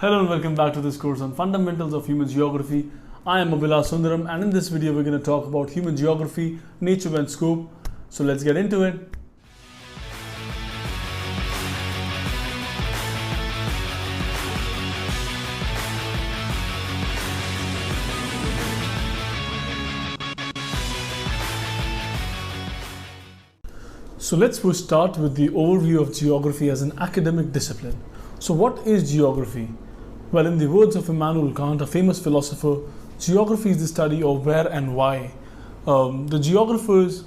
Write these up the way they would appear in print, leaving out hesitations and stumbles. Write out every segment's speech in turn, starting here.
Hello and welcome back to this course on Fundamentals of Human Geography. I am Abhila Sundaram, and in this video we're going to talk about human geography, nature and scope. So let's get into it. So let's first start with the overview of geography as an academic discipline. So what is geography? Well, in the words of Immanuel Kant, a famous philosopher, geography is the study of where and why. The geographers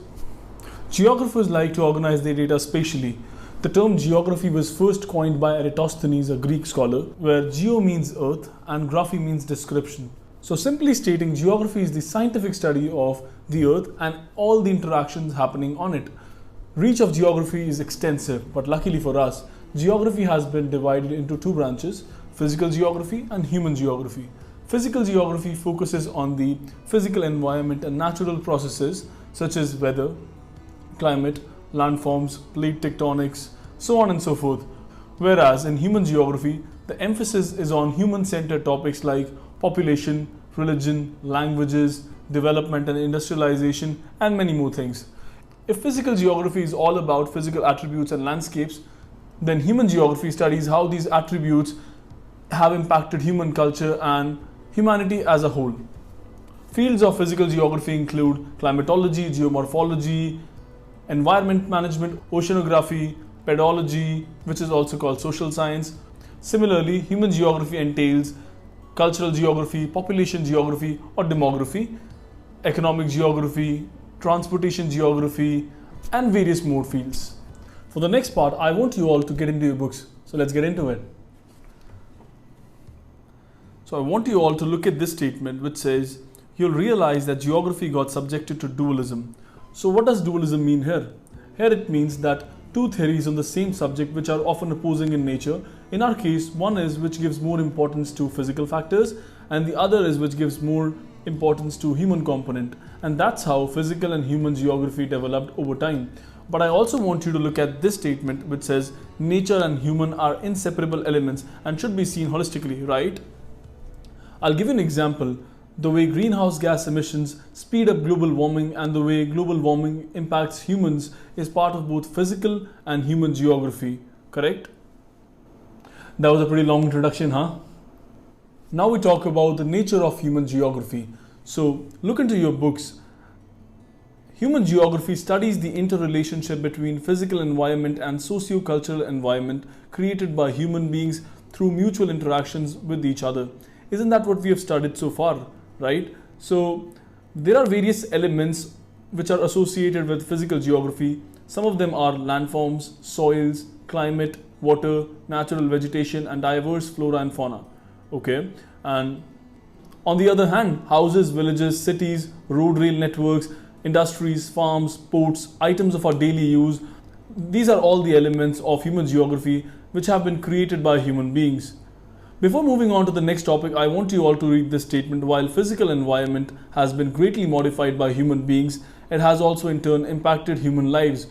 like to organize their data spatially. The term geography was first coined by Eratosthenes, a Greek scholar, where geo means earth and graphy means description. So simply stating, geography is the scientific study of the earth and all the interactions happening on it. Reach of geography is extensive, but luckily for us, geography has been divided into two branches: physical geography and human geography. Physical geography focuses on the physical environment and natural processes such as weather, climate, landforms, plate tectonics, so on and so forth. Whereas in human geography, the emphasis is on human-centered topics like population, religion, languages, development and industrialization, and many more things. If physical geography is all about physical attributes and landscapes, then human geography studies how these attributes have impacted human culture and humanity as a whole. Fields of physical geography include climatology, geomorphology, environment management, oceanography, pedology, which is also called social science. Similarly, human geography entails cultural geography, population geography or demography, economic geography, transportation geography, and various more fields. For the next part, I want you all to get into your books. So let's get into it. So I want you all to look at this statement which says, you'll realize that geography got subjected to dualism. So what does dualism mean here? Here it means that two theories on the same subject which are often opposing in nature. In our case, one is which gives more importance to physical factors and the other is which gives more importance to human component, and that's how physical and human geography developed over time. But I also want you to look at this statement which says nature and human are inseparable elements and should be seen holistically, right? I'll give you an example. The way greenhouse gas emissions speed up global warming and the way global warming impacts humans is part of both physical and human geography, correct? That was a pretty long introduction, huh? Now we talk about the nature of human geography. So look into your books. Human geography studies the interrelationship between physical environment and socio-cultural environment created by human beings through mutual interactions with each other. Isn't that what we have studied so far, right? So there are various elements which are associated with physical geography. Some of them are landforms, soils, climate, water, natural vegetation, and diverse flora and fauna. Okay, and on the other hand, houses, villages, cities, road rail networks, industries, farms, ports, items of our daily use, these are all the elements of human geography which have been created by human beings. Before moving on to the next topic, I want you all to read this statement. While physical environment has been greatly modified by human beings, it has also in turn impacted human lives.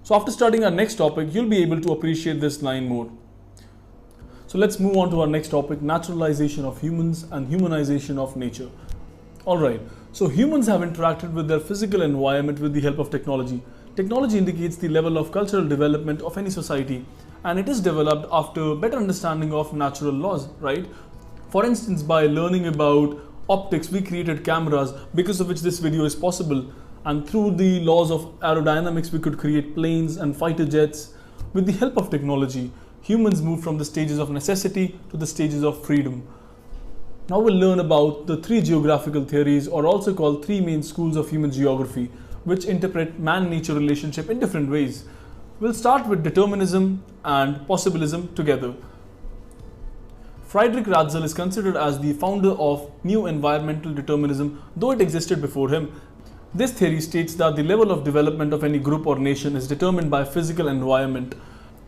So after studying our next topic, you'll be able to appreciate this line more. So let's move on to our next topic, naturalization of humans and humanization of nature. Alright, so humans have interacted with their physical environment with the help of technology. Technology indicates the level of cultural development of any society, and it is developed after better understanding of natural laws, right? For instance, by learning about optics, we created cameras because of which this video is possible, and through the laws of aerodynamics, we could create planes and fighter jets. With the help of technology, humans moved from the stages of necessity to the stages of freedom. Now we'll learn about the three geographical theories, or also called three main schools of human geography, which interpret man-nature relationship in different ways. We'll start with determinism and possibilism together. Friedrich Ratzel is considered as the founder of new environmental determinism, though it existed before him. This theory states that the level of development of any group or nation is determined by physical environment.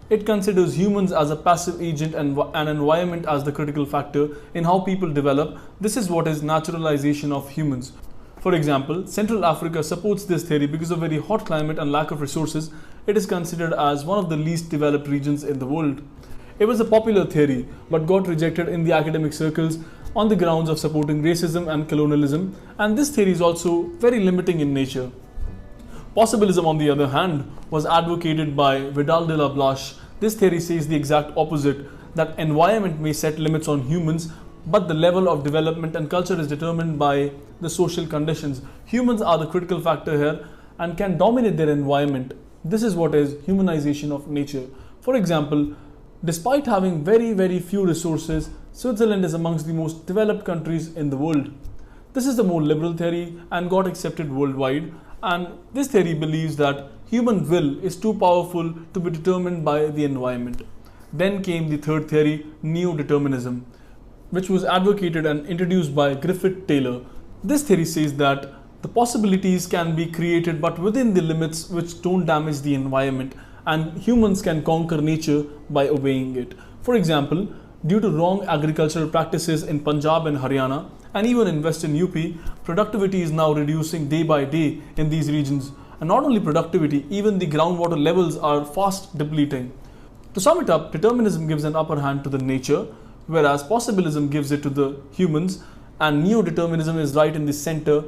It considers humans as a passive agent and an environment as the critical factor in how people develop. This is what is naturalization of humans. For example, Central Africa supports this theory because of very hot climate and lack of resources. It is considered as one of the least developed regions in the world. It was a popular theory but got rejected in the academic circles on the grounds of supporting racism and colonialism, and this theory is also very limiting in nature. Possibilism, on the other hand, was advocated by Vidal de la Blache. This theory says the exact opposite, that environment may set limits on humans, but the level of development and culture is determined by the social conditions. Humans are the critical factor here and can dominate their environment. This is what is humanization of nature. For example, despite having very few resources, Switzerland is amongst the most developed countries in the world. This is the more liberal theory and got accepted worldwide, and this theory believes that human will is too powerful to be determined by the environment. Then came the third theory, neo-determinism, which was advocated and introduced by Griffith Taylor. This theory says that the possibilities can be created but within the limits which don't damage the environment, and humans can conquer nature by obeying it. For example, due to wrong agricultural practices in Punjab and Haryana and even in Western UP, productivity is now reducing day by day in these regions. And not only productivity, even the groundwater levels are fast depleting. To sum it up, determinism gives an upper hand to the nature, whereas possibilism gives it to the humans, and neo-determinism is right in the center.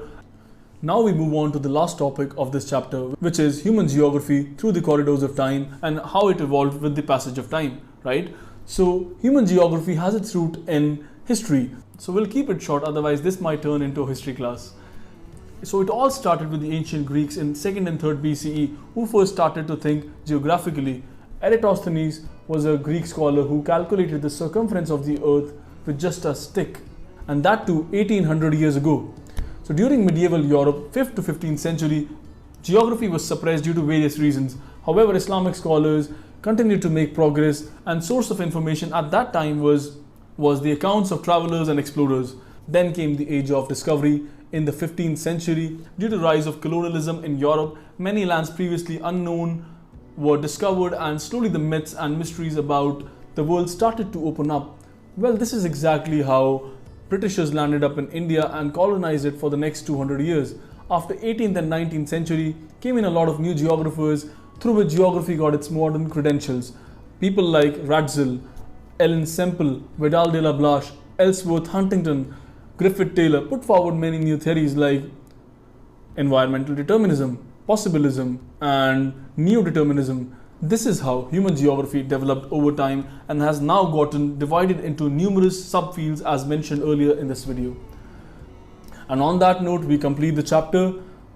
Now we move on to the last topic of this chapter, which is human geography through the corridors of time and how it evolved with the passage of time, right? So human geography has its root in history. So we'll keep it short, otherwise this might turn into a history class. So it all started with the ancient Greeks in 2nd and 3rd BCE, who first started to think geographically. Eratosthenes was a Greek scholar who calculated the circumference of the earth with just a stick, and that too 1800 years ago. So during medieval Europe, 5th to 15th century, geography was suppressed due to various reasons. However, Islamic scholars continued to make progress, and source of information at that time was the accounts of travelers and explorers. Then came the age of discovery. In the 15th century, due to rise of colonialism in Europe, many lands previously unknown were discovered, and slowly the myths and mysteries about the world started to open up. Well, this is exactly how Britishers landed up in India and colonized it for the next 200 years. After 18th and 19th century came in a lot of new geographers through which geography got its modern credentials. People like Ratzel, Ellen Semple, Vidal de la Blache, Ellsworth Huntington, Griffith Taylor put forward many new theories like environmental determinism, possibilism, and neo-determinism. This is how human geography developed over time and has now gotten divided into numerous subfields as mentioned earlier in this video. And on that note, we complete the chapter.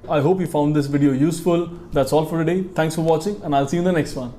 I hope you found this video useful. That's all for today. Thanks for watching, and I'll see you in the next one.